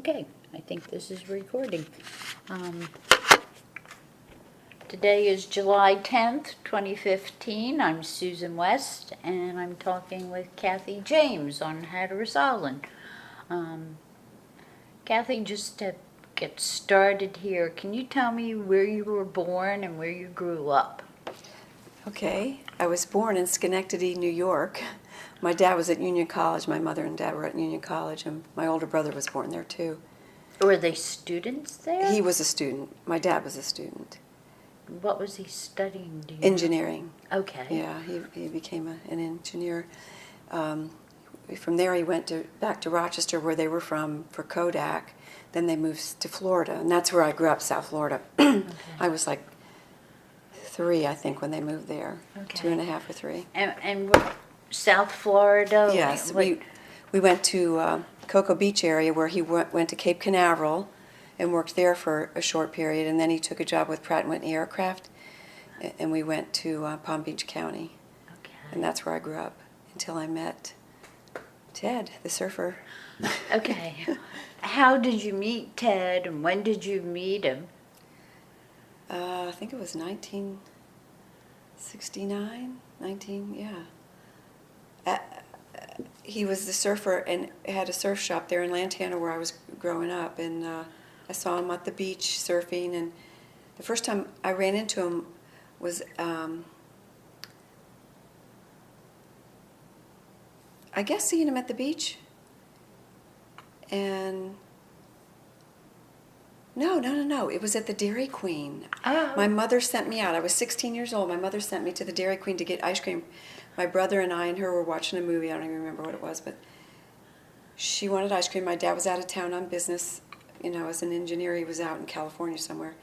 Okay, I think this is recording. Today is July 10th, 2015. I'm Susan West, and I'm talking with Cathy James on Hatteras Island. Cathy, just to get started here, can you tell me where you were born and where you grew up? Okay, I was born in Schenectady, New York. My dad was at Union College. My mother and dad were at Union College, and my older brother was born there too. Were they students there? He was a student. My dad was a student. What was he studying? Do you Engineering. know? Okay. Yeah, he became an engineer. From there, he went back to Rochester, where they were from, for Kodak. Then they moved to Florida, and that's where I grew up, South Florida. Okay. I was like 3, I think, when they moved there. Okay. 2.5 or 3. And South Florida? Yes, we went to Cocoa Beach area, where he went to Cape Canaveral and worked there for a short period, and then he took a job with Pratt & Whitney Aircraft, and we went to Palm Beach County. Okay. And that's where I grew up until I met Ted, the surfer. Okay. How did you meet Ted, and when did you meet him? I think it was 1969, yeah. He was the surfer and had a surf shop there in Lantana where I was growing up, and I saw him at the beach surfing, and the first time I ran into him was I guess seeing him at the beach, and no, it was at the Dairy Queen. Oh. My mother sent me out. I was 16 years old. My mother sent me to the Dairy Queen to get ice cream. My brother and I and her were watching a movie. I don't even remember what it was, but she wanted ice cream. My dad was out of town on business, as an engineer. He was out in California somewhere.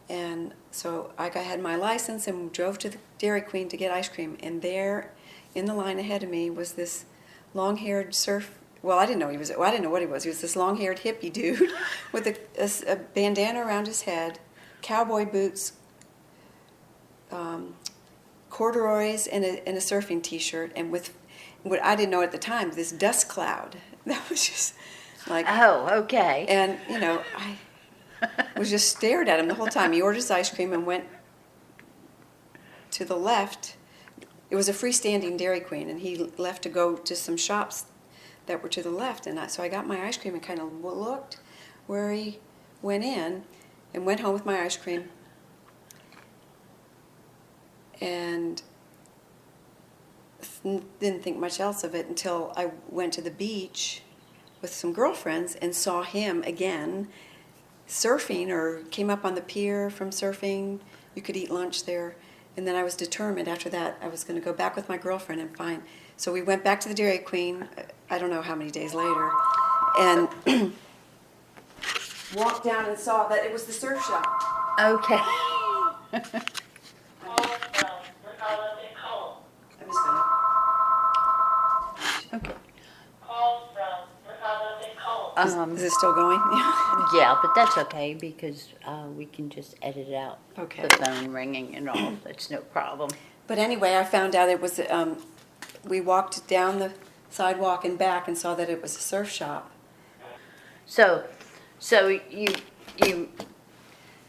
And so I had my license and drove to the Dairy Queen to get ice cream. And there, in the line ahead of me, was this long-haired I didn't know I didn't know what he was. He was this long-haired hippie dude with a bandana around his head, cowboy boots, corduroys, and a surfing T-shirt, and with what I didn't know at the time, this dust cloud. That was just like... Oh, okay. And, I was just stared at him the whole time. He ordered his ice cream and went to the left. It was a freestanding Dairy Queen, and he left to go to some shops that were to the left. And so I got my ice cream and kind of looked where he went in and went home with my ice cream. And didn't think much else of it until I went to the beach with some girlfriends and saw him again surfing, or came up on the pier from surfing. You could eat lunch there. And then I was determined after that I was going to go back with my girlfriend and find. So we went back to the Dairy Queen, I don't know how many days later, and walked down and saw that it was the surf shop. Okay. I'm just going to... Okay. Is it still going? Yeah, but that's okay because we can just edit out Okay. the phone ringing and all. That's no problem. But anyway, I found out it was, we walked down the sidewalk and back and saw that it was a surf shop. So you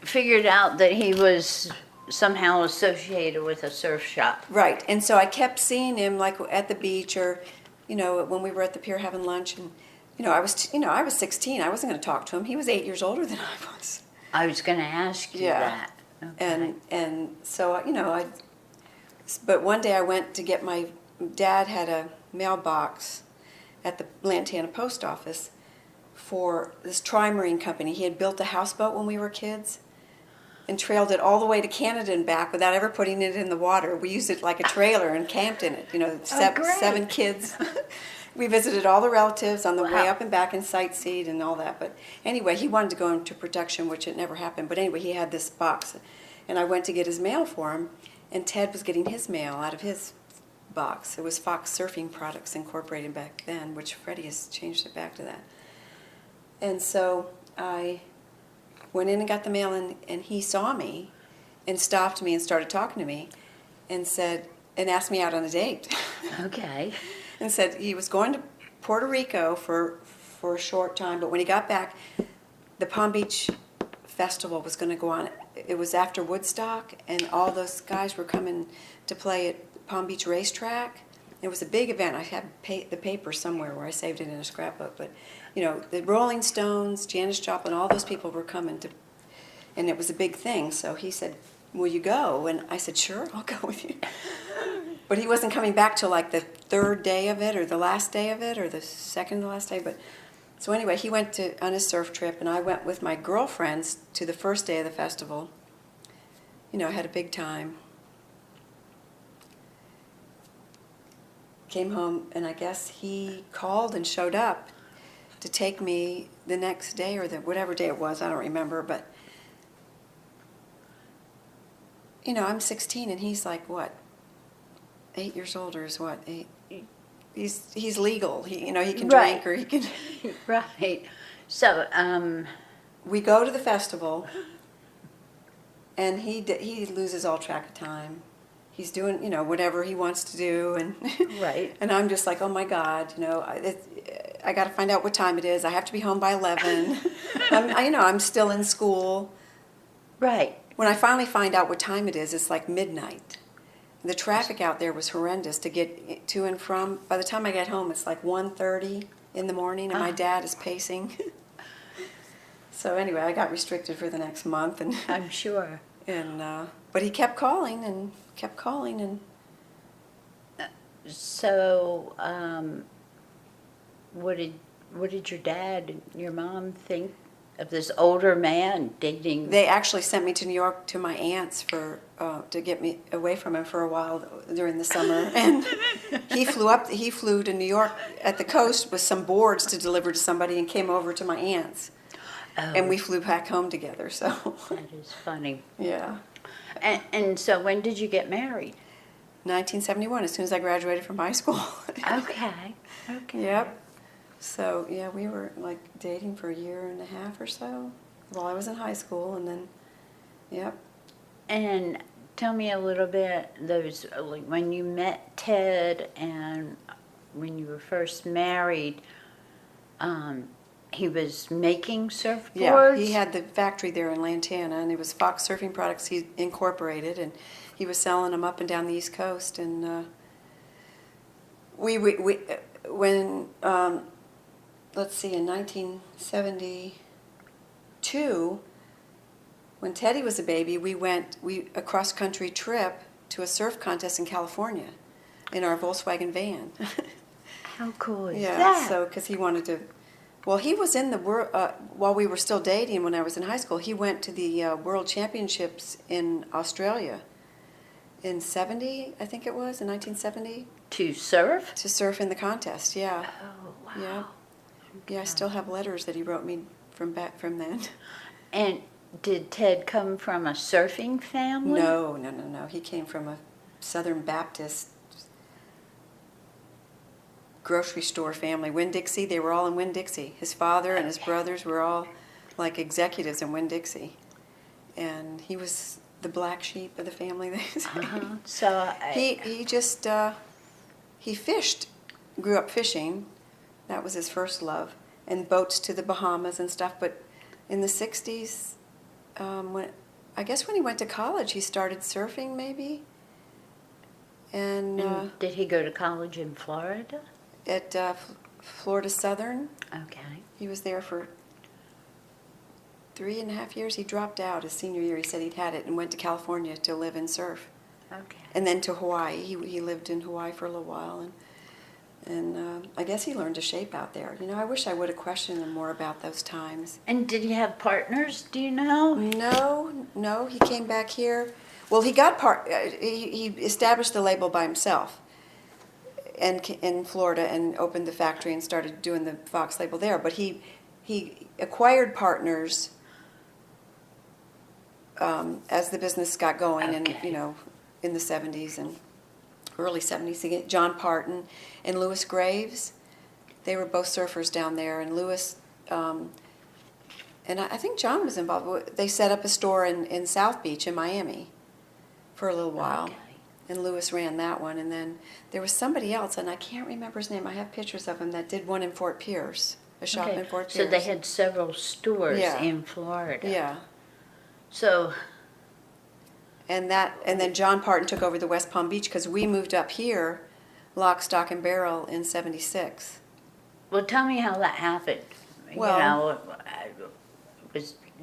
figured out that he was somehow associated with a surf shop. Right, and so I kept seeing him like at the beach, or, when we were at the pier having lunch, and, I was 16. I wasn't going to talk to him. He was 8 years older than I was. I was going to ask you that. Okay. And so, but one day I went to get my dad had a mailbox at the Lantana post office for this Trimarine company. He had built a houseboat when we were kids and trailed it all the way to Canada and back without ever putting it in the water. We used it like a trailer and camped in it, great. 7 kids. We visited all the relatives on the Wow. way up and back and sightseed and all that. But anyway, he wanted to go into production, which it never happened. But anyway, he had this box, and I went to get his mail for him, and Ted was getting his mail out of his box. It was Fox Surfing Products Incorporated back then, which Freddie has changed it back to that. And so I went in and got the mail, and he saw me and stopped me and started talking to me and asked me out on a date. Okay. And said he was going to Puerto Rico for for a short time, but when he got back, the Palm Beach Festival was going to go on. It was after Woodstock, and all those guys were coming to play at Palm Beach Racetrack. It was a big event. I have the paper somewhere where I saved it in a scrapbook, but you know, the Rolling Stones, Janis Joplin, all those people were coming to, and it was a big thing. So he said, "Will you go?" And I said, "Sure, I'll go with you." But he wasn't coming back till like the third day of it, or the last day of it, or the second to last day. But so anyway, he went on his surf trip, and I went with my girlfriends to the first day of the festival. You know, I had a big time. Came home, and I guess he called and showed up to take me the next day, or whatever day it was, I don't remember. But you know, I'm 16, and he's like, what, 8 years older? Is what, 8? He's legal. He, you know, he can drink, or he can. Right. So we go to the festival, and he loses all track of time. He's doing, you know, whatever he wants to do, and Right. And I'm just like, oh my God, you know, I got to find out what time it is. I have to be home by 11. You know, I'm still in school. Right. When I finally find out what time it is, it's like midnight. The traffic out there was horrendous to get to and from. By the time I get home, it's like 1:30 in the morning, and my dad is pacing. So anyway, I got restricted for the next month, and I'm sure. But he kept calling and kept calling, and So what did your dad and your mom think of this older man dating? they actually sent me to New York to my aunt's for to get me away from him for a while during the summer. And he flew to New York at the coast with some boards to deliver to somebody, and came over to my aunt's. Oh, And we flew back home together. So that is funny. yeah. And so when did you get married? 1971, as soon as I graduated from high school. Okay. Okay. Yep. So, yeah, we were like dating for a year and a half or so while I was in high school, and then, yep. And tell me a little bit, like when you met Ted and when you were first married, he was making surfboards? Yeah, he had the factory there in Lantana, and it was Fox Surfing Products he incorporated, and he was selling them up and down the East Coast. And let's see, in 1972, when Teddy was a baby, we went a cross-country trip to a surf contest in California in our Volkswagen van. How cool is Yeah, that? so because he wanted to. Well, he was in the world while we were still dating. When I was in high school, he went to the World Championships in Australia in '70, I think it was, in 1970. To surf? To surf in the contest, yeah. Oh, wow. Yeah. Yeah, I still have letters that he wrote me from then. And did Ted come from a surfing family? No. He came from a Southern Baptist grocery store family, Winn-Dixie. They were all in Winn-Dixie. His father and his brothers were all like executives in Winn-Dixie. And he was the black sheep of the family, they say. So He just, he fished, grew up fishing. That was his first love. And boats to the Bahamas and stuff. But in the 60s, I guess when he went to college, he started surfing maybe. And did he go to college in Florida? at Florida Southern. Okay. He was there for 3.5 years. He dropped out his senior year. He said he'd had it and went to California to live and surf. Okay. And then to Hawaii. He lived in Hawaii for a little while. And I guess he learned to shape out there. You know, I wish I would have questioned him more about those times. And did he have partners, do you know? No. He came back here. Well, he got he established the label by himself in Florida and opened the factory and started doing the Fox label there. But he acquired partners as the business got going, and you know, in the 70s and early 70s. John Parton and Louis Graves, they were both surfers down there, and Louis. And I think John was involved. They set up a store in South Beach in Miami for a little while. Okay. And Louis ran that one. And then there was somebody else, and I can't remember his name. I have pictures of him that did one in Fort Pierce. a shop Okay. in Fort So Pierce. they had several stores Yeah. in Florida. Yeah. So, And then John Parton took over the West Palm Beach because we moved up here, lock, stock, and barrel in '76. well, tell me how that happened. Well-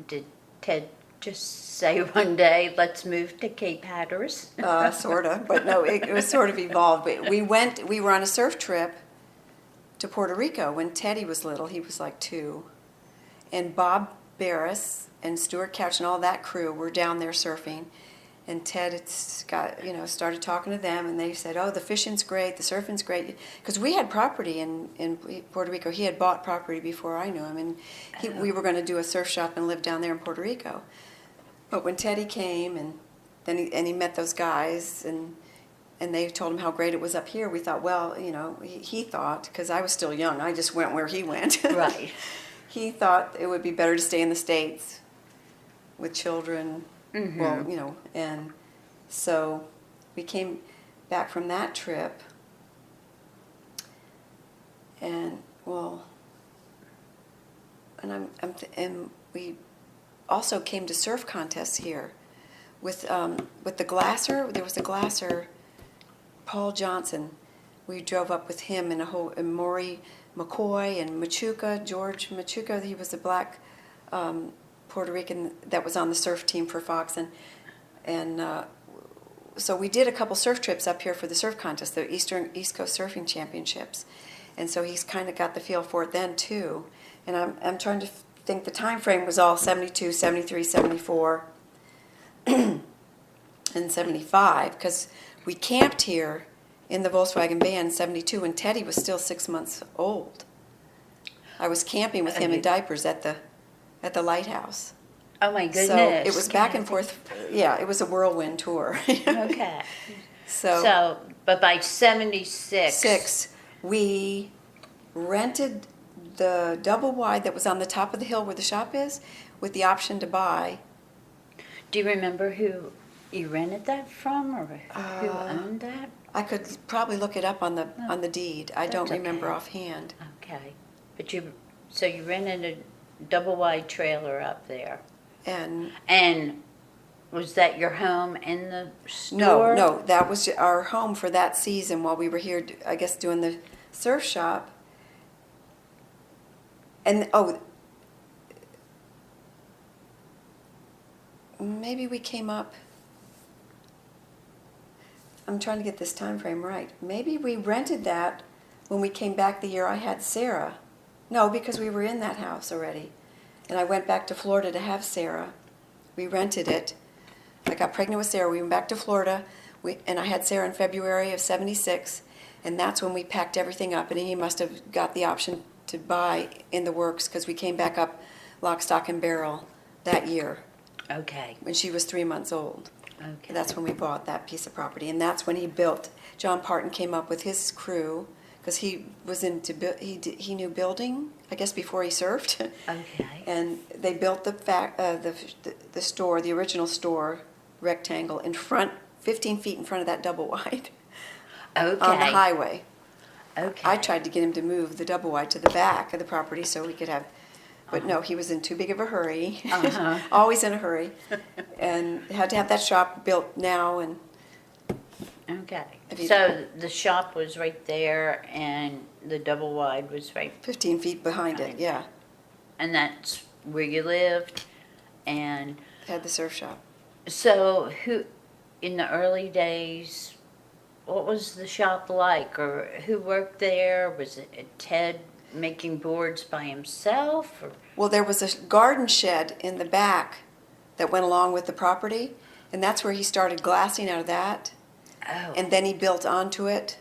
Did Ted just say one day, let's move to Cape Hatteras? Sort of, but no, it was sort of evolved. But we were on a surf trip to Puerto Rico when Teddy was little. He was like 2. And Bob Barris and Stuart Couch and all that crew were down there surfing. And Ted had started talking to them, and they said, oh, the fishing's great, the surfing's great. Because we had property in Puerto Rico. He had bought property before I knew him, and we were going to do a surf shop and live down there in Puerto Rico. But when Teddy came, and then he met those guys, and they told him how great it was up here, we thought, well, he thought, because I was still young, I just went where he went. Right. He thought it would be better to stay in the States with children. Mm-hmm. Well, and so we came back from that trip, and and we also came to surf contests here with the Glasser. There was a Glasser, Paul Johnson. We drove up with him and Maury McCoy and George Machuca. He was a black Puerto Rican that was on the surf team for Fox, and so we did a couple surf trips up here for the surf contest, the East Coast Surfing Championships, and so he's kind of got the feel for it then too. And I'm trying to think the time frame was all 72, 73, 74, and 75, because we camped here in the Volkswagen van in 72 when Teddy was still 6 months old. I was camping with him in diapers at the lighthouse. Oh my goodness. So it was back and forth. Yeah, it was a whirlwind tour. Okay. So but by 76. We rented the double wide that was on the top of the hill where the shop is, with the option to buy. Do you remember who you rented that from, or who owned that? I could probably look it up on the deed. I don't That's remember okay. offhand. Okay. But you rented a double wide trailer up there. And was that your home in the store? No, that was our home for that season while we were here, I guess, doing the surf shop. And maybe we came up. I'm trying to get this time frame right. Maybe we rented that when we came back the year I had Sarah. No, because we were in that house already. And I went back to Florida to have Sarah. We rented it. I got pregnant with Sarah. We went back to Florida, and I had Sarah in February of '76, and that's when we packed everything up. And he must have got the option to buy in the works because we came back up lock, stock, and barrel that year. Okay. When she was 3 months old. Okay. That's when we bought that piece of property, and that's when John Parton came up with his crew, because he was he knew building, I guess, before he surfed. Okay. And they built the store, the original store, rectangle, in front, 15 feet in front of that double wide. Okay. On the highway. Okay. I tried to get him to move the double wide to the back of the property so we could have, but no, he was in too big of a hurry. Uh-huh. Always in a hurry, and had to have that shop built now. And Okay. If you- So the shop was right there, and the double wide was right, 15 feet behind it, yeah. and that's where you lived. And Had the surf shop. so, in the early days, what was the shop like, or who worked there? Was it Ted making boards by himself, or? Well, there was a garden shed in the back that went along with the property, and that's where he started glassing out of that. Oh. And then he built onto it,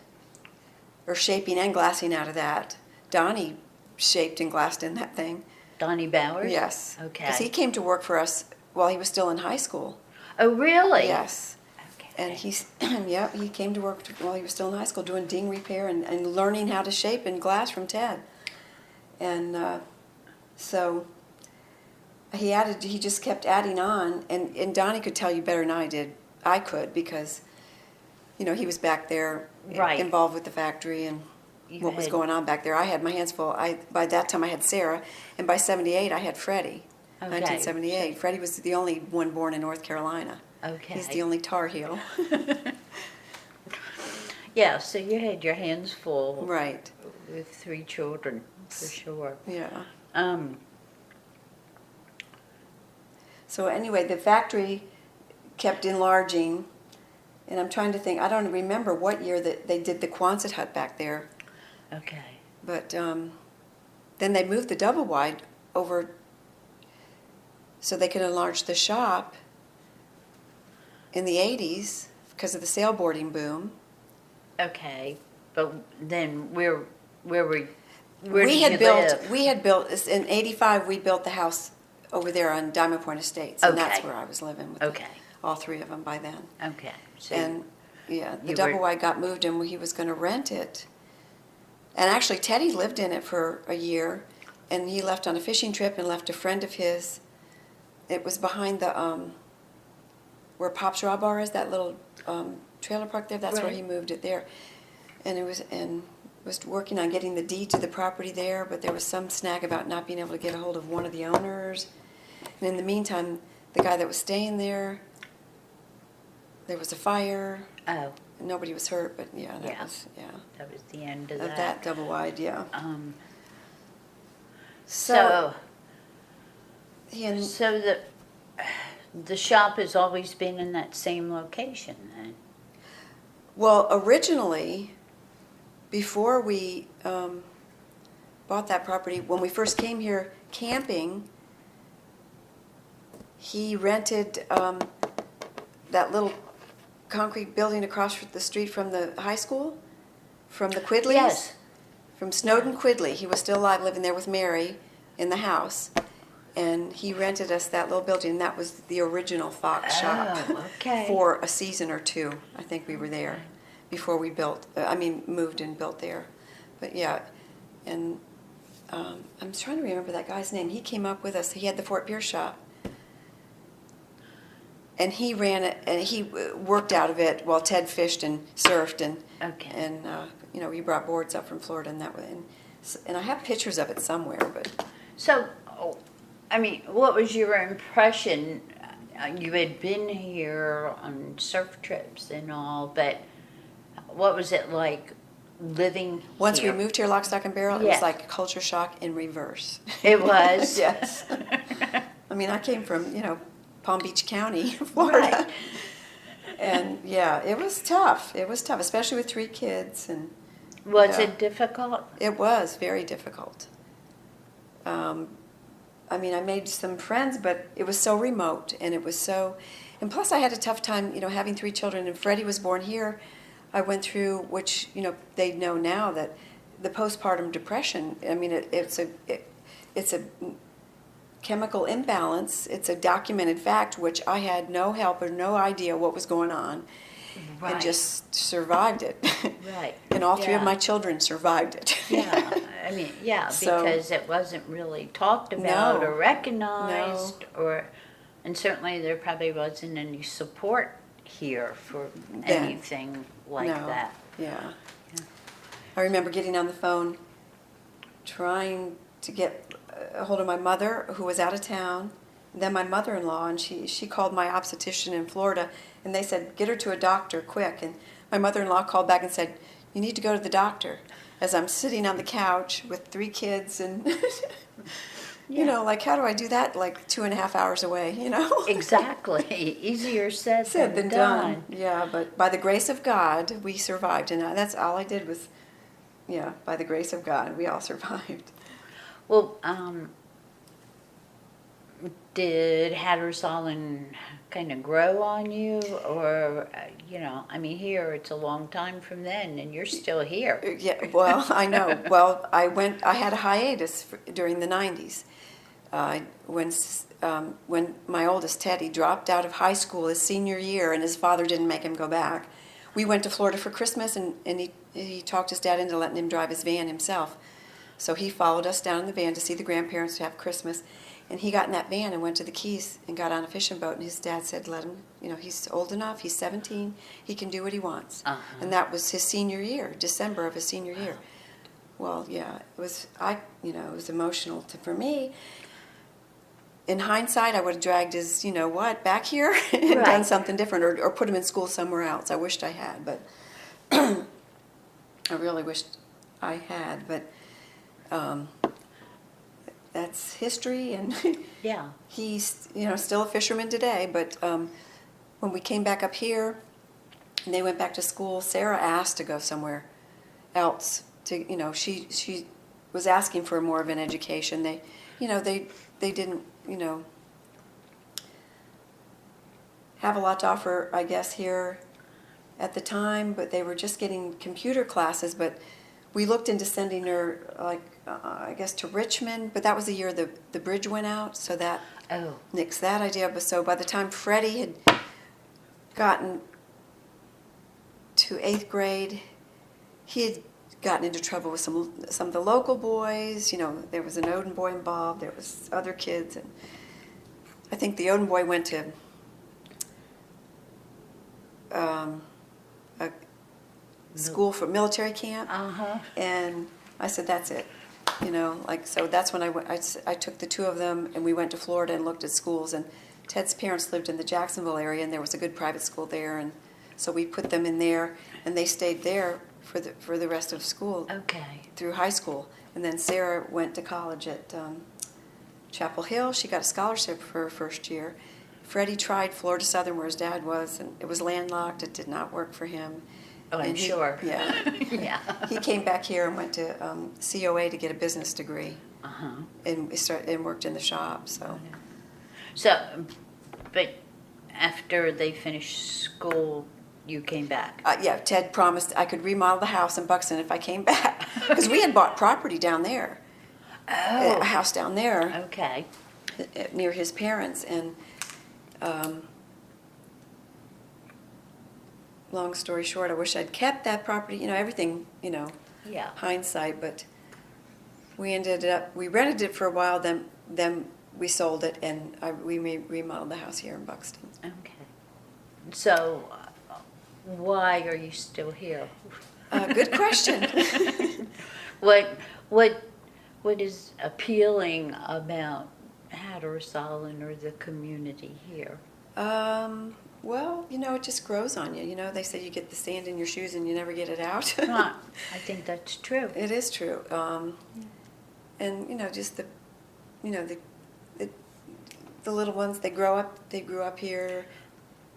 or shaping and glassing out of that. Donnie shaped and glassed in that thing. Donnie Bowers? Yes. Okay. Because he came to work for us while he was still in high school. Oh, really? Yes. Okay. And he came to work while he was still in high school doing ding repair and learning how to shape and glass from Ted. And so he just kept adding on, and Donnie could tell you better than I could, because he was back there Right. involved with the factory, and what was going on back there. I had my hands full. By that time I had Sarah, and by 78 I had Freddie. Okay. 1978. Freddie was the only one born in North Carolina. Okay. He's the only Tar Heel. Yeah, so you had your hands full. Right. With 3 children, for sure. Yeah. Um, So anyway, the factory kept enlarging, and I'm trying to think, I don't remember what year that they did the Quonset hut back there, okay. but then they moved the double wide over so they could enlarge the shop in the 80s because of the sailboarding boom. Okay, but then where were We did you live? We had built, in 85 we built the house over there on Diamond Point Estates, and that's Okay. where I was living with Okay. all 3 of them by then. Okay. So And yeah, the you double were- wide got moved and he was going to rent it. And actually Teddy lived in it for a year, and he left on a fishing trip and left a friend of his. It was behind the where Pop's Raw Bar is, that little trailer park there. That's where Right. he moved it there. And it was working on getting the deed to the property there, but there was some snag about not being able to get a hold of one of the owners. And in the meantime, the guy that was staying there was a fire. Oh, Nobody was hurt, but yeah, Yeah. that was the end of was that double wide, yeah. So he and so the shop has always been in that same location then. well, originally, before we bought that property, when we first came here camping, he rented that little concrete building across the street from the high school, from the Quidleys. Yes. From Snowden Quidley. He was still alive, living there with Mary in the house. And he rented us that little building, and that was the original Fox shop. Okay. For a season or 2. I think we were there before we moved and built there. But yeah, and I'm trying to remember that guy's name. He came up with us. He had the Fort Pierce shop. And he ran it, and he worked out of it while Ted fished and surfed, and he brought boards up from Florida and that way. And I have pictures of it somewhere, but So, what was your impression? You had been here on surf trips and all, but what was it like living once here? we moved here, lock, stock, and barrel, it Yes. was like a culture shock in reverse. It was? Yes. I came from, Palm Beach County, Florida. Right. And yeah, it was tough. It was tough, especially with 3 kids. And Was yeah. it difficult? It was very difficult. I made some friends, but it was so remote, and and plus I had a tough time, having 3 children, and Freddie was born here. I went through, which, they know now, that the postpartum depression, it's a chemical imbalance. It's a documented fact, which I had no help or no idea what was going on. Right. And just survived it. Right. And all 3 of Yeah. my children survived it. Yeah, So- because it wasn't really talked about No. or recognized, and certainly there probably wasn't any support here for Then. anything like No. that. Yeah. I remember getting on the phone, trying to get a hold of my mother, who was out of town, then my mother-in-law, and she called my obstetrician in Florida, and they said, get her to a doctor quick. And my mother-in-law called back and said, you need to go to the doctor. As I'm sitting on the couch with 3 kids, and how do I do that 2.5 hours away, Exactly. Easier said Said than than done. Yeah, but by the grace of God, we survived, and that's all I did was, by the grace of God, we all survived. Well, did Hatteras kind of grow on you, or here it's a long time from then, and you're still here. Yeah, well, I know. Well, I had a hiatus during the 90s. When my oldest Teddy dropped out of high school his senior year, and his father didn't make him go back, we went to Florida for Christmas, and he talked his dad into letting him drive his van himself. So he followed us down in the van to see the grandparents to have Christmas, and he got in that van and went to the Keys and got on a fishing boat, and his dad said, let him, he's old enough, he's 17, he can do what he wants. Uh-huh. And that was his senior year, December of his senior year. well, yeah, it was, it was emotional for me. In hindsight, I would have dragged his, back here and Right. done something different, or put him in school somewhere else. I wished I had, but I really wished I had. But that's history, and Yeah. he's, still a fisherman today. But when we came back up here, and they went back to school, Sarah asked to go somewhere else. She was asking for more of an education. They didn't, have a lot to offer, I guess, here at the time, but they were just getting computer classes. But we looked into sending her, I guess, to Richmond, but that was the year the bridge went out, so that nixed that idea. But so by the time Freddie had gotten to 8th grade, he had gotten into trouble with some of the local boys. There was an Odin boy involved. There was other kids, and I think the Odin boy went to a school for military camp, and I said, that's it. So that's when I took the two of them, and we went to Florida and looked at schools. And Ted's parents lived in the Jacksonville area, and there was a good private school there, and so we put them in there, and they stayed there for the rest of school. Okay. Through high school. And then Sarah went to college at Chapel Hill. She got a scholarship for her first year. Freddie tried Florida Southern, where his dad was, and it was landlocked. It did not work for him. Oh, I'm sure. Yeah. Yeah. He came back here and went to COA to get a business degree. And worked in the shop. So, but after they finished school, you came back? Yeah, Ted promised I could remodel the house in Buxton if I came back. Because we had bought property down there. Oh. A house down there. Okay. Near his parents. And long story short, I wish I'd kept that property. Everything, Yeah. hindsight. But we rented it for a while, then we sold it, and we remodeled the house here in Buxton. Okay. So, why are you still here? Good question. What is appealing about Hatteras Island or the community here? Well, it just grows on you. They say you get the sand in your shoes and you never get it out. Well, I think that's true. It is true. And just the little ones, they grew up here.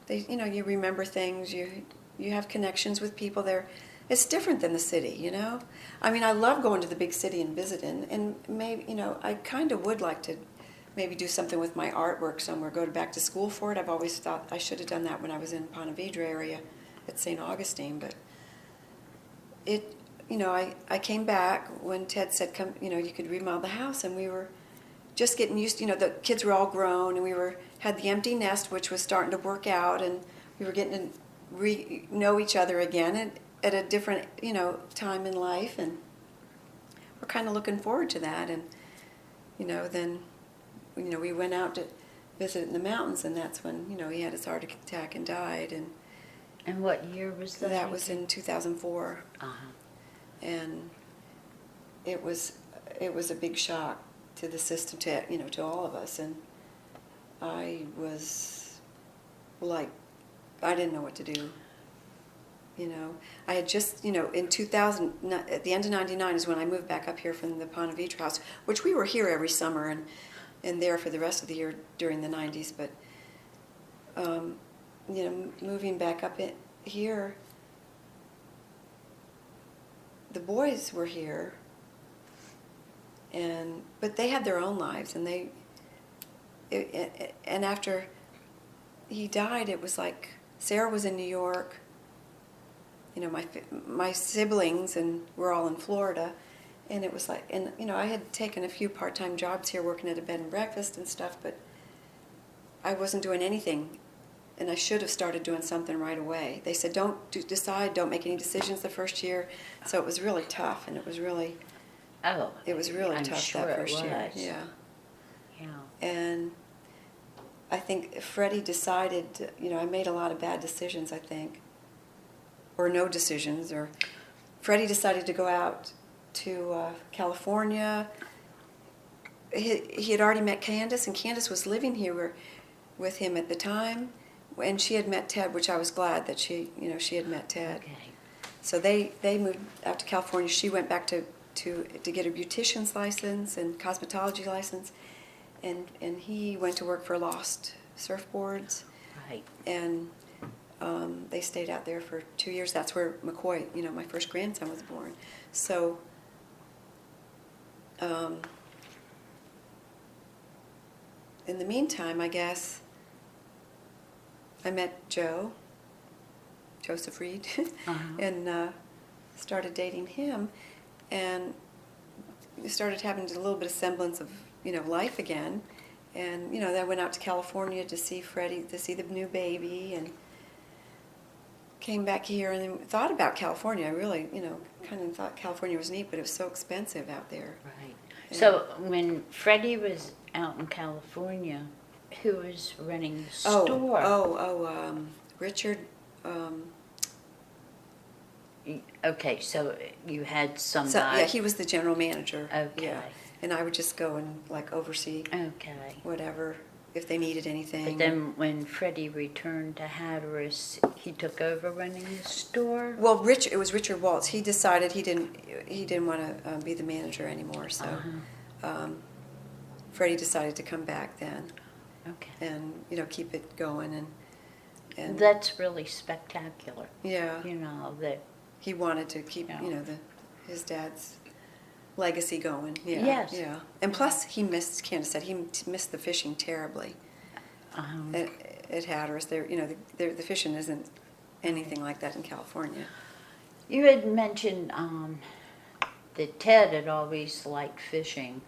You remember things. You have connections with people there. It's different than the city, I mean, I love going to the big city and visiting, and maybe, I kind of would like to maybe do something with my artwork somewhere, go back to school for it. I've always thought I should have done that when I was in Ponte Vedra area at St. Augustine, but I came back when Ted said, come, you could remodel the house, and we were just getting used to, the kids were all grown, and we had the empty nest, which was starting to work out, and we were getting to know each other again at a different, time in life, and we're kind of looking forward to that. And, then, we went out to visit in the mountains, and that's when, he had his heart attack and died. And what year was that? That was in 2004. And it was a big shock to the system, to all of us. And I was like, I didn't know what to do. I had just, in 2000, at the end of 99 is when I moved back up here from the Ponte Vedra house, which we were here every summer and there for the rest of the year during the 90s. But, moving back up here, the boys were here, but they had their own lives, and and after he died, it was like Sarah was in New York. My siblings and we're all in Florida, and it was like, and I had taken a few part-time jobs here, working at a bed and breakfast and stuff, but I wasn't doing anything, and I should have started doing something right away. They said, don't make any decisions the first year, so it was really tough, and it was really tough that first year. Yeah. And I think Freddie decided, I made a lot of bad decisions, I think. Or no decisions, or Freddie decided to go out to California. He had already met Candace, and Candace was living here with him at the time, and she had met Ted, which I was glad that she had met Ted. Okay. So they moved out to California. She went back to get a beautician's license and cosmetology license, and he went to work for Lost Surfboards. Right. And they stayed out there for 2 years. That's where McCoy, my first grandson, was born. So in the meantime, I guess, I met Joseph Reed, and started dating him, and started having a little bit of semblance of, life again. And, then I went out to California to see Freddie, to see the new baby, and came back here and then thought about California. I really, kind of thought California was neat, but it was so expensive out there. Right. So when Freddie was out in California, who was running the store? Richard. Okay, so you had some So, guy. yeah, he was the general manager. Okay. Yeah. And I would just go and oversee Okay. whatever, if they needed anything. But then when Freddie returned to Hatteras, he took over running the store? Well, it was Richard Waltz. He decided he didn't want to be the manager anymore. So Freddie decided to come back then. Okay. And keep it going and That's really spectacular. yeah. That. He wanted to keep his dad's legacy going. Yeah. Yes. Yeah. And plus, Candace said he missed the fishing terribly at Hatteras. The fishing isn't anything like that in California. You had mentioned that Ted had always liked fishing,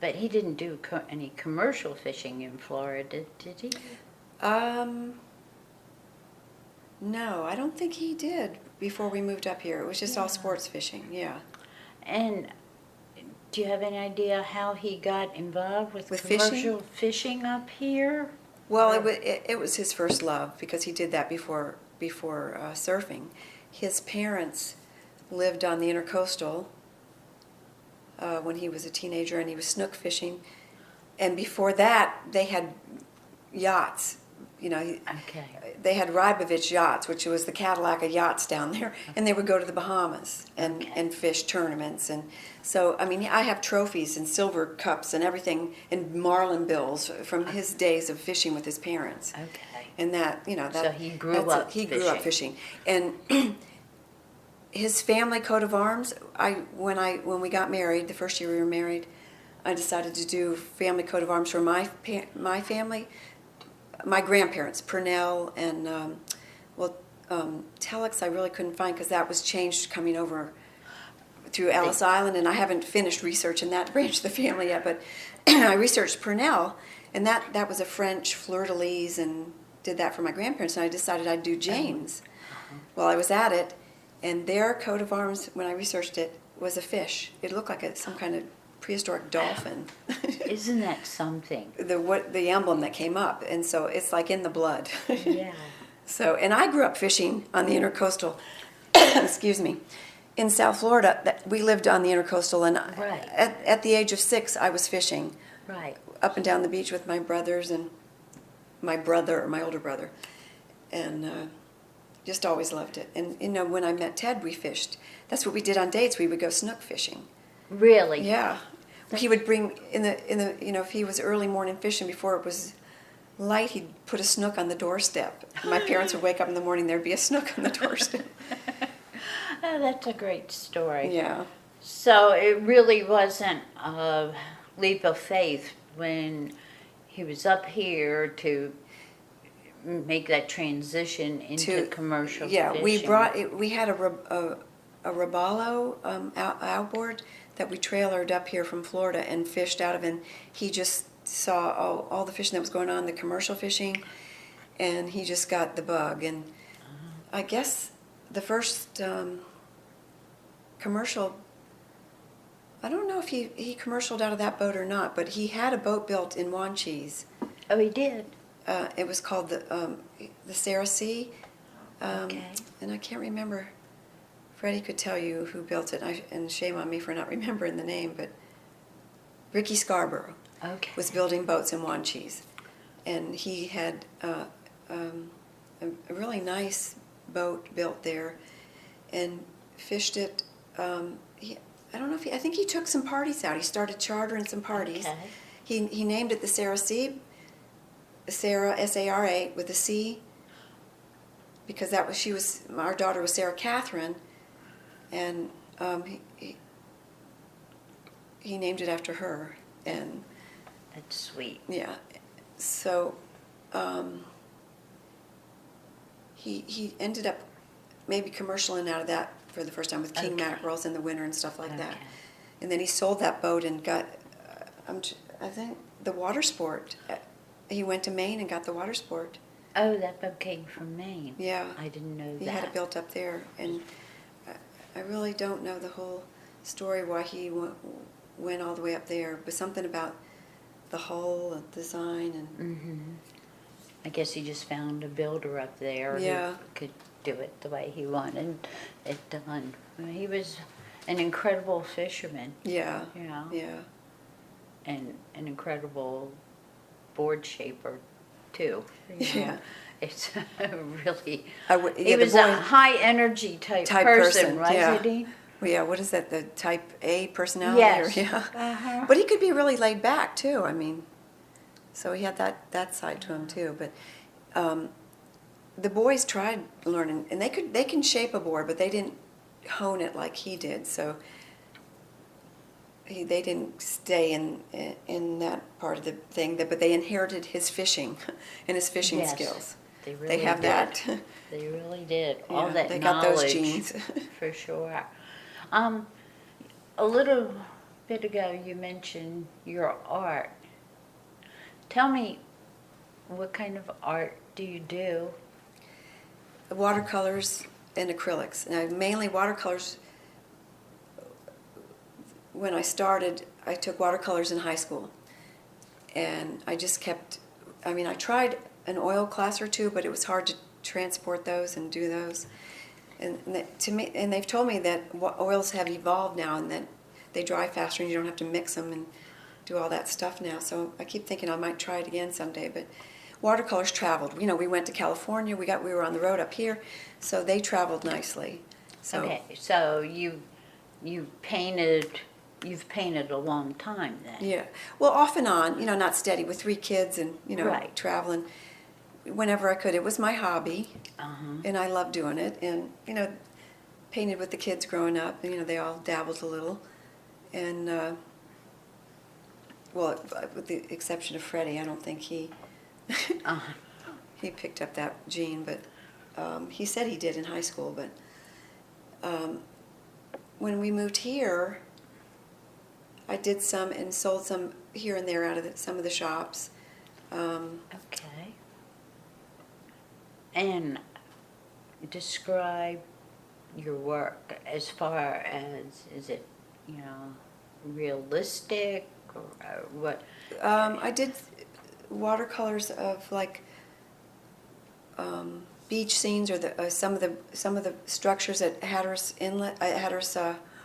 but he didn't do any commercial fishing in Florida, did he? No, I don't think he did before we moved up here. It was just all sports fishing, yeah. And do you have any idea how he got involved with commercial fishing up here? Well, it was his first love because he did that before surfing. His parents lived on the Intercoastal when he was a teenager, and he was snook fishing. And before that, they had yachts. Okay. They had Rybovich yachts, which was the Cadillac of yachts down there, and they would go to the Bahamas and fish tournaments. And so, I have trophies and silver cups and everything, and marlin bills from his days of fishing with his parents. Okay. And So he grew up fishing. And his family coat of arms, when we got married, the first year we were married, I decided to do family coat of arms for my family. My grandparents, Purnell and Telex, I really couldn't find because that was changed coming over through Ellis Island, and I haven't finished researching that branch of the family yet. But I researched Purnell, and that was a French fleur-de-lis, and did that for my grandparents. And I decided I'd do James while I was at it, and their coat of arms, when I researched it, was a fish. It looked like some kind of prehistoric dolphin. Isn't that something? The emblem that came up, and so it's like in the blood. Yeah. So, and I grew up fishing on the Intercoastal. Excuse me, in South Florida. We lived on the Intercoastal, and Right. at the age of 6, I was fishing Right. up and down the beach with my brothers and my older brother, and just always loved it. And when I met Ted, we fished. That's what we did on dates. We would go snook fishing. Really? Yeah. He would bring in the if he was early morning fishing before it was light, he'd put a snook on the doorstep. My parents would wake up in the morning, there'd be a snook on the doorstep. Oh, that's a great story. Yeah. So it really wasn't a leap of faith when he was up here to make that transition into commercial fishing. We had a Robalo outboard that we trailered up here from Florida and fished out of, and he just saw all the fishing that was going on, the commercial fishing, and he just got the bug. And I guess the first commercial, I don't know if he commercialed out of that boat or not, but he had a boat built in Wanchese. Oh, he did? It was called the Sarah Sea, Okay. and I can't remember Freddie could tell you who built it, and shame on me for not remembering the name, but Ricky Scarborough was building boats in Wanchese. And he had a really nice boat built there and fished it. I don't know if I think he took some parties out. He started chartering some parties. Okay. He named it the Sarah C, Sarah, S-A-R-A, with a C, because our daughter was Sarah Catherine, and he named it after her. And That's sweet. yeah, so he ended up maybe commercialing out of that for the first time with king mackerels in the winter and stuff like that. And then he sold that boat and got, I think, the Watersport. He went to Maine and got the Watersport. Oh, that boat came from Maine. Yeah. I didn't know that. He had it built up there. And I really don't know the whole story why he went all the way up there, but something about the hull and design. And I guess he just found a builder up there Yeah. who could do it the way he wanted it done. He was an incredible fisherman. Yeah. Yeah. Yeah. And an incredible board shaper too. You know? Yeah. It's really. Yeah, He was a high energy type person, wasn't yeah. he? Well, yeah, what is that, the type A personality? Yes. Or, yeah. But he could be really laid back too. I mean, so he had that side to him too. But the boys tried learning, and they can shape a board, but they didn't hone it like he did. So they didn't stay in that part of the thing. But they inherited his fishing and his fishing skills. They really They have did. that. They really did. Yeah, All that they knowledge. got those genes. For sure. A little bit ago you mentioned your art. Tell me, what kind of art do you do? Watercolors and acrylics. Now, mainly watercolors. When I started, I took watercolors in high school. And I just kept, I tried an oil class or two, but it was hard to transport those and do those. And they've told me that oils have evolved now and that they dry faster and you don't have to mix them and do all that stuff now. So I keep thinking I might try it again someday. But watercolors traveled. You know, we went to California. We were on the road up here, so they traveled nicely. So, Okay, so you've painted a long time then. Yeah. Well, off and on. Not steady with 3 kids and Right. traveling whenever I could. It was my hobby, Uh-huh. and I loved doing it. And painted with the kids growing up. They all dabbled a little, and well, with the exception of Freddie, I don't think he Uh-huh. he picked up that gene, but he said he did in high school. But when we moved here, I did some and sold some here and there out of some of the shops. Okay. And describe your work as far as, is it, realistic or what? I did watercolors of like beach scenes or some of the structures at Hatteras Inlet, Hatteras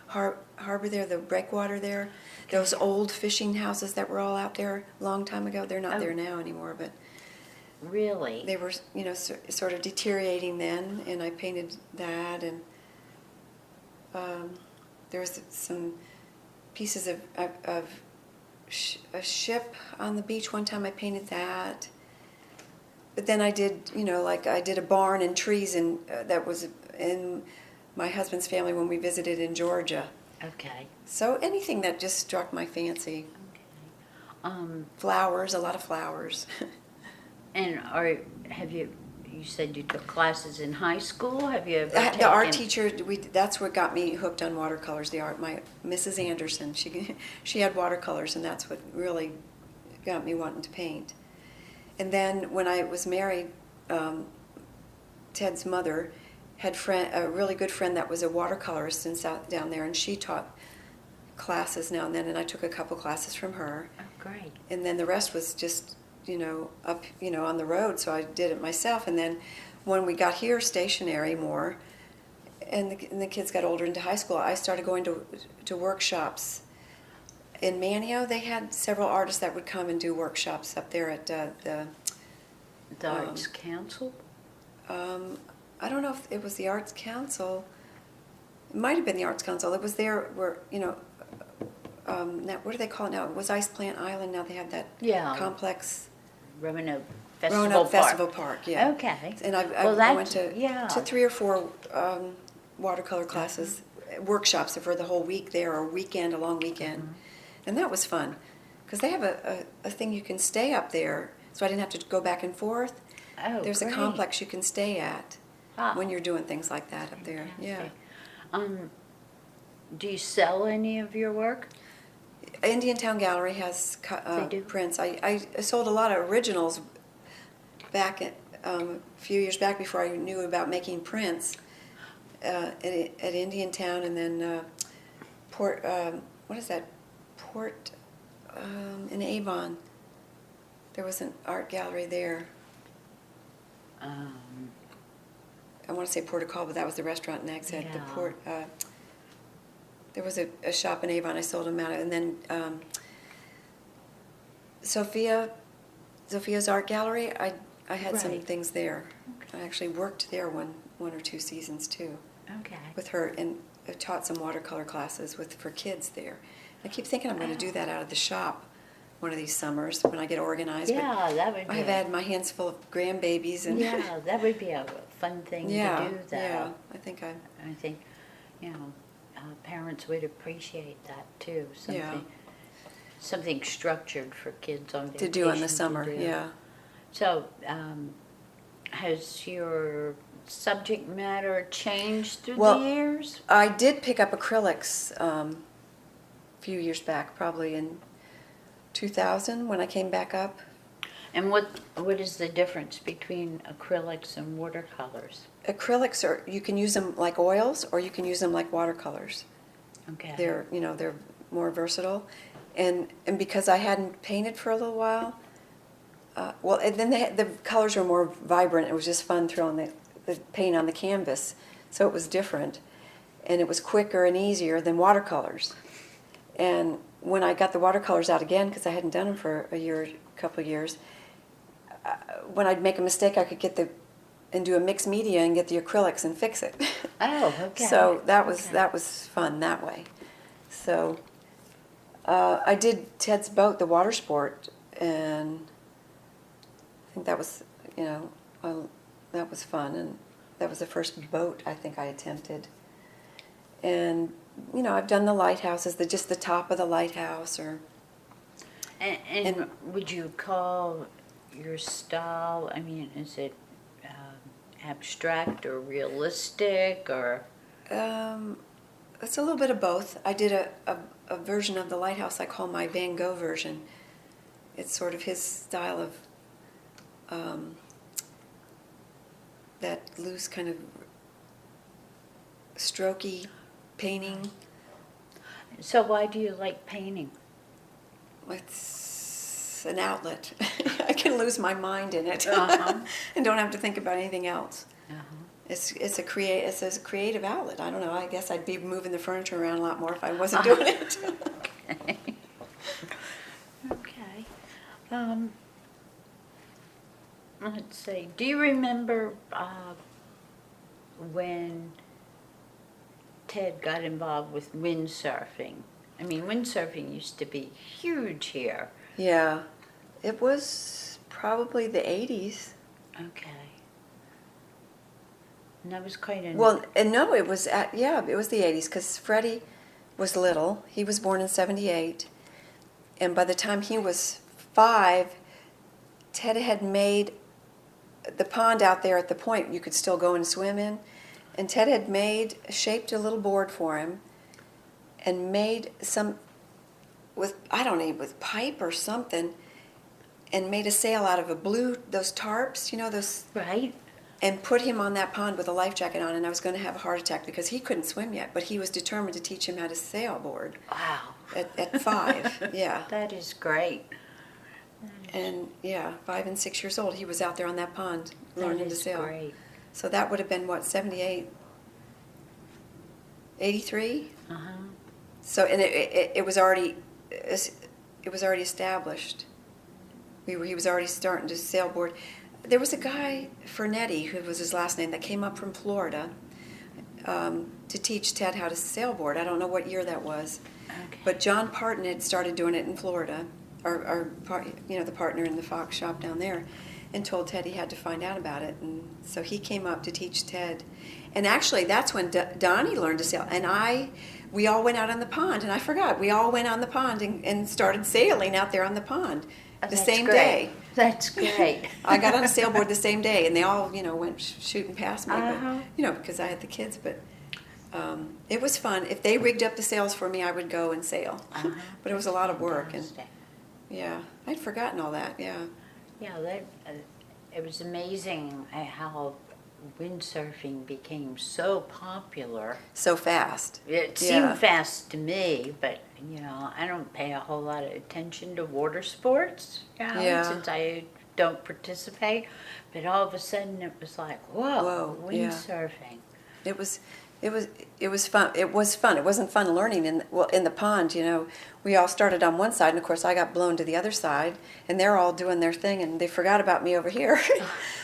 Harbor there, the breakwater there. Those old fishing houses that were all out there a long time ago. They're not there now anymore, but Really? they were, sort of deteriorating then, and I painted that. And there was some pieces of a ship on the beach one time. I painted that. But then I did, I did a barn and trees, and that was in my husband's family when we visited in Georgia. Okay. So anything that just struck my fancy. Okay. Flowers, a lot of flowers. And have you said you took classes in high school? Have you ever The art teacher, that's what got me hooked on watercolors. My Mrs. Anderson, she had watercolors, and that's what really got me wanting to paint. And then when I was married, Ted's mother had a really good friend that was a watercolorist down there, and she taught classes now and then, and I took a couple classes from her. Oh, great. And then the rest was just, up, on the road, so I did it myself. And then when we got here stationary more, and the kids got older into high school, I started going to workshops. In Manio, they had several artists that would come and do workshops up there at The Arts Council? I don't know if it was the Arts Council. It might have been the Arts Council. It was there where, now, what do they call it now? It was Ice Plant Island. Now they have that complex. Roanoke Roanoke Festival Park. Park, yeah. Okay. And I went to 3 or 4 watercolor classes, workshops for the whole week there, or weekend, a long weekend. Mm-hmm. And that was fun, because they have a thing you can stay up there, so I didn't have to go back and forth. Oh, There's great. a complex you can stay at when you're doing things like that up there. Yeah. Do you sell any of your work? Indian Town Gallery has prints. I sold a lot of originals back a few years back before I knew about making prints at Indian Town, and then Port. What is that? Port in Avon. There was an art gallery there. I want to say Port of Call, but that was the restaurant in Nags Head. Yeah. The Port. There was a shop in Avon. I sold them out, and then Sophia's art gallery. I had some things there. Okay. I actually worked there one or 2 seasons too. Okay. With her, and I taught some watercolor classes for kids there. I keep thinking I'm going to do that out of the shop one of these summers when I get organized. Yeah, that would be. I have had my hands full of grandbabies, and yeah, that would be a fun thing to do. That. Yeah, I think parents would appreciate that too. Something structured for kids on vacation to do in the summer. Yeah. So, has your subject matter changed through the years? I did pick up acrylics a few years back, probably in 2000 when I came back up. And what is the difference between acrylics and watercolors? Acrylics you can use them like oils, or you can use them like watercolors. Okay. They're more versatile, and because I hadn't painted for a little while, and then the colors were more vibrant. It was just fun throwing the paint on the canvas, so it was different, and it was quicker and easier than watercolors. And when I got the watercolors out again, because I hadn't done them for a couple of years, when I'd make a mistake, I could do a mixed media and get the acrylics and fix it. Oh, okay. So that was fun that way. So I did Ted's boat, the water sport, and I think that was that was fun, and that was the first boat I think I attempted. And I've done the lighthouses, just the top of the lighthouse, or. And would you call your style? I mean, is it abstract or realistic, or? It's a little bit of both. I did a version of the lighthouse I call my Van Gogh version. It's sort of his style of that loose kind of strokey painting. So why do you like painting? It's an outlet. I can lose my mind in it and don't have to think about anything else. It's a creative outlet. I don't know. I guess I'd be moving the furniture around a lot more if I wasn't doing it. Okay. Let's see. Do you remember when Ted got involved with windsurfing? I mean, windsurfing used to be huge here. Yeah. It was probably the 80s. Okay. And that was quite a... Well, and no, it was it was the 80s, because Freddie was little. He was born in 78. And by the time he was 5, Ted had made the pond out there at the point you could still go and swim in. And Ted had shaped a little board for him and made some, with pipe or something, and made a sail out of those tarps, those... Right. And put him on that pond with a life jacket on, and I was going to have a heart attack because he couldn't swim yet, but he was determined to teach him how to sailboard. Wow. At 5, yeah. That is great. And 5 and 6 years old, he was out there on that pond learning to sail. Great. So that would have been 78. '83. Uh-huh. So, and it was already established. He was already starting to sailboard. There was a guy, Fernetti, who was his last name, that came up from Florida to teach Ted how to sailboard. I don't know what year that was, Okay. but John Parton had started doing it in Florida, the partner in the Fox shop down there, and told Ted he had to find out about it. And so he came up to teach Ted. And actually, that's when Donnie learned to sail. And we all went out on the pond, and I forgot. We all went on the pond and started sailing out there on the pond the same day. That's great. I got on a sailboard the same day, and they all, went shooting past me, Uh-huh. but, because I had the kids. But it was fun. If they rigged up the sails for me, I would go and sail. Uh-huh. But it was a lot of work, and Fantastic. yeah, I'd forgotten all that. Yeah. Yeah, it was amazing how windsurfing became so popular. So fast. It seemed fast to me, but I don't pay a whole lot of attention to water sports, since I don't participate. But all of a sudden, it was like, whoa, windsurfing. It was fun. It was fun. It wasn't fun learning in the pond. We all started on one side, and of course I got blown to the other side, and they're all doing their thing, and they forgot about me over here.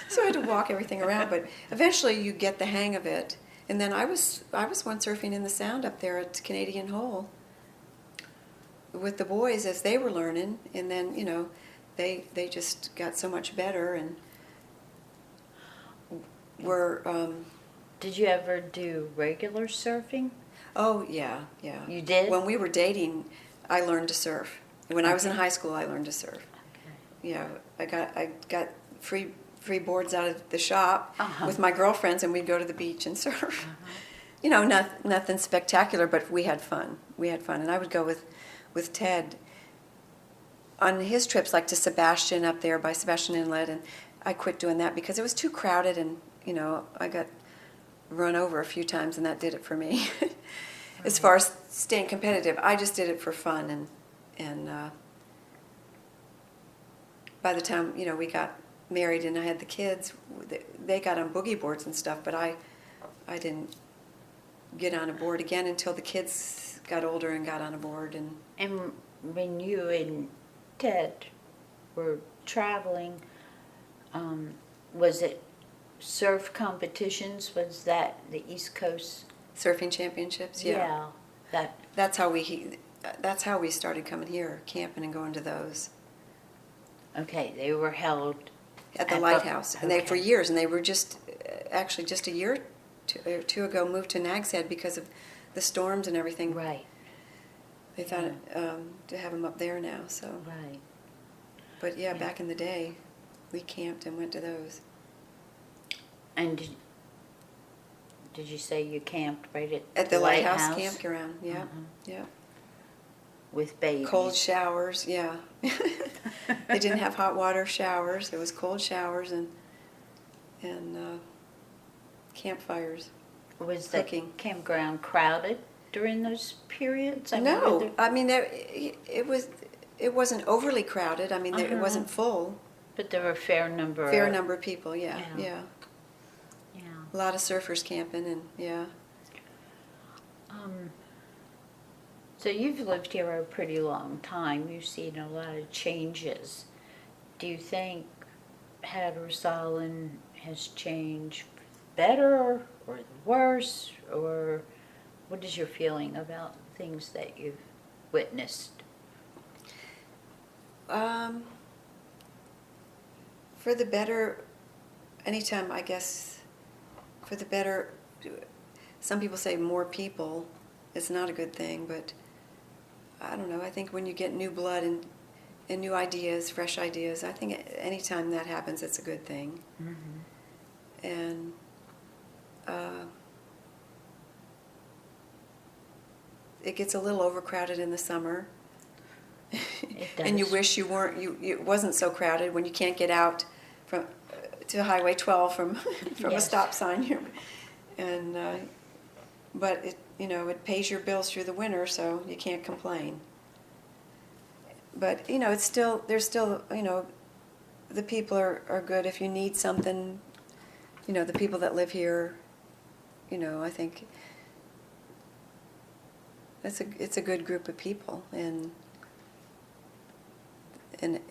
So I had to walk everything around. But eventually, you get the hang of it. And then I was windsurfing in the Sound up there at Canadian Hole with the boys as they were learning, and then they just got so much better and were. Did you ever do regular surfing? Oh, yeah. You did? When we were dating, I learned to surf. When I was in high school, I learned to surf. Okay. Yeah, I got free boards out of the shop with my girlfriends, and we'd go to the beach and surf. Nothing spectacular, but we had fun. And I would go with Ted on his trips, like to Sebastian up there by Sebastian Inlet, and I quit doing that because it was too crowded, and I got run over a few times, and that did it for me. As far as staying competitive, I just did it for fun, and by the time we got married and I had the kids, they got on boogie boards and stuff, but I didn't get on a board again until the kids got older and got on a board. And when you and Ted were traveling, was it surf competitions? Was that the East Coast Surfing championships? Yeah. That's how we started coming here, camping and going to those. Okay, they were held at the lighthouse, and they for years, and they were just a year or two ago moved to Nag's Head because of the storms and everything. Right. They thought to have them up there now. So. Right. But back in the day, we camped and went to those. And did you say you camped right at the lighthouse campground? Yeah, Uh-huh. Yeah. With babies. Cold showers, yeah. They didn't have hot water showers. There was cold showers and campfires. Was cooking. the campground crowded during those periods? No, I mean it wasn't overly crowded. I mean it wasn't full. But there were a fair number of people. Yeah. A lot of surfers camping and yeah. So you've lived here a pretty long time. You've seen a lot of changes. Do you think Hatteras Island has changed better or worse, or what is your feeling about things that you've witnessed? For the better, anytime I guess, for the better, some people say more people, it's not a good thing, but I don't know. I think when you get new blood and new ideas, fresh ideas, I think anytime that happens, it's a good thing. Mm-hmm. And it gets a little overcrowded in the summer. It does. And you wish it wasn't so crowded when you can't get out to Highway 12 from Yes. a stop sign here. And but it pays your bills through the winter, so you can't complain. But there's still the people are good. If you need something, the people that live here, I think it's a good group of people, and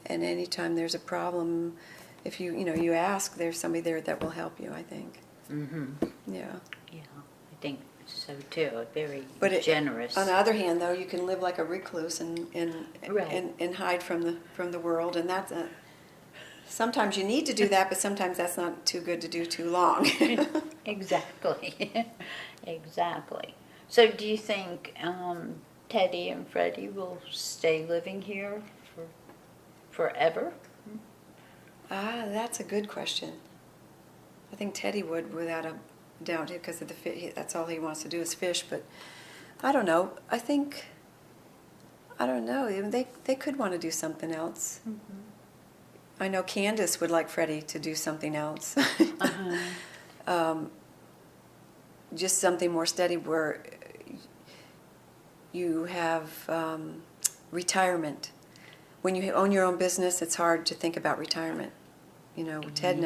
anytime there's a problem, if you ask, there's somebody there that will help you, I think. Mm-hmm. Yeah. Yeah, I think so too. Very But generous. On the other hand, though, you can live like a recluse and Right. hide from the world, and that's sometimes you need to do that, but sometimes that's not too good to do too long. Exactly. Exactly. So do you think Teddy and Freddie will stay living here for forever? That's a good question. I think Teddy would, without a doubt, because of that's all he wants to do is fish. But I don't know. I don't know. Even they could want to do something else. Mm-hmm. I know Candace would like Freddie to do something else. Uh-huh. Just something more steady where you have retirement. When you own your own business, it's hard to think about retirement. Ted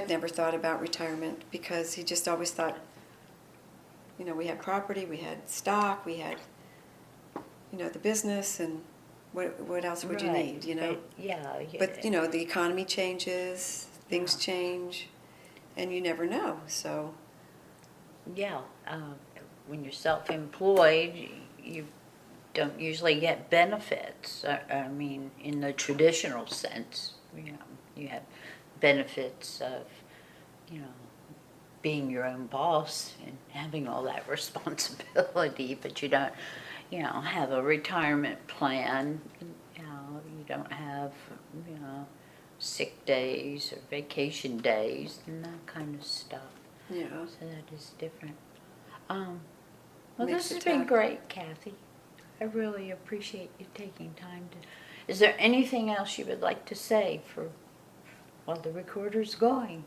never thought about retirement because he just always thought, we had property, we had stock, we had, the business, and what else would you Right. need, But, yeah. But, the economy changes, things change, and you never know, so. Yeah. When you're self-employed, you don't usually get benefits. I mean, in the traditional sense, you have benefits of, being your own boss and having all that responsibility, but you don't, have a retirement plan. You don't have, sick days or vacation days and that kind of stuff. Yeah. So that is different. Well, Makes this has it been tough. great, Kathy. I really appreciate you taking time to. Is there anything else you would like to say while the recorder's going?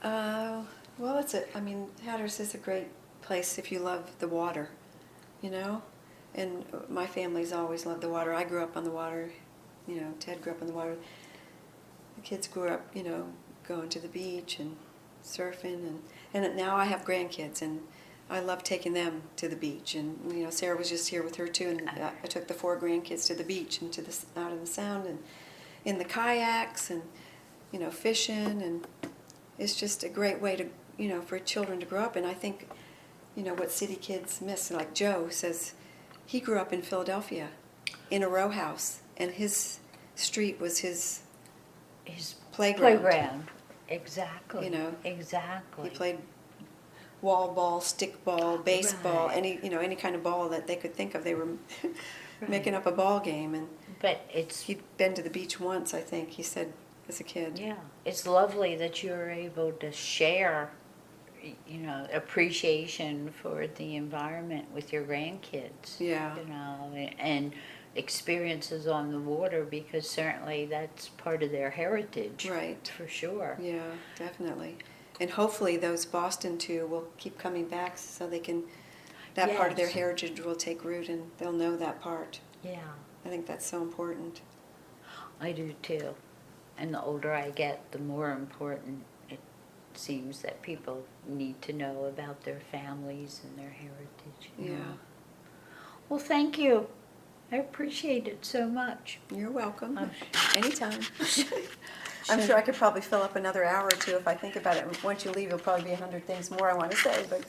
Well, Hatteras is a great place if you love the water, and my family's always loved the water. I grew up on the water, Ted grew up on the water. The kids grew up, going to the beach and surfing, and now I have grandkids, and I love taking them to the beach. And Sarah was just here with her too, and I took the 4 grandkids to the beach and out in the Sound and in the kayaks and fishing, and it's just a great way to for children to grow up. And I think what city kids miss, like Joe says, he grew up in Philadelphia in a row house, and his street was his playground. Exactly. Exactly. He played wall ball, stick ball, baseball, Right. any kind of ball that they could think of. They were Right. making up a ball game, and But it's he'd been to the beach once, I think he said, as a kid. yeah, it's lovely that you're able to share, appreciation for the environment with your grandkids. Yeah. And experiences on the water, because certainly that's part of their heritage. Right. For sure. Yeah, definitely. And hopefully those Boston 2 will keep coming back so they can, that part of their Yes. heritage will take root and they'll know that part. Yeah, I think that's so important. I do too. And the older I get, the more important it seems that people need to know about their families and their heritage. Yeah. Well, thank you. I appreciate it so much. You're welcome. I'm Anytime. I'm sure I could probably fill up another hour or two if I think about it. And once you leave, there'll probably be 100 things more I want to say, but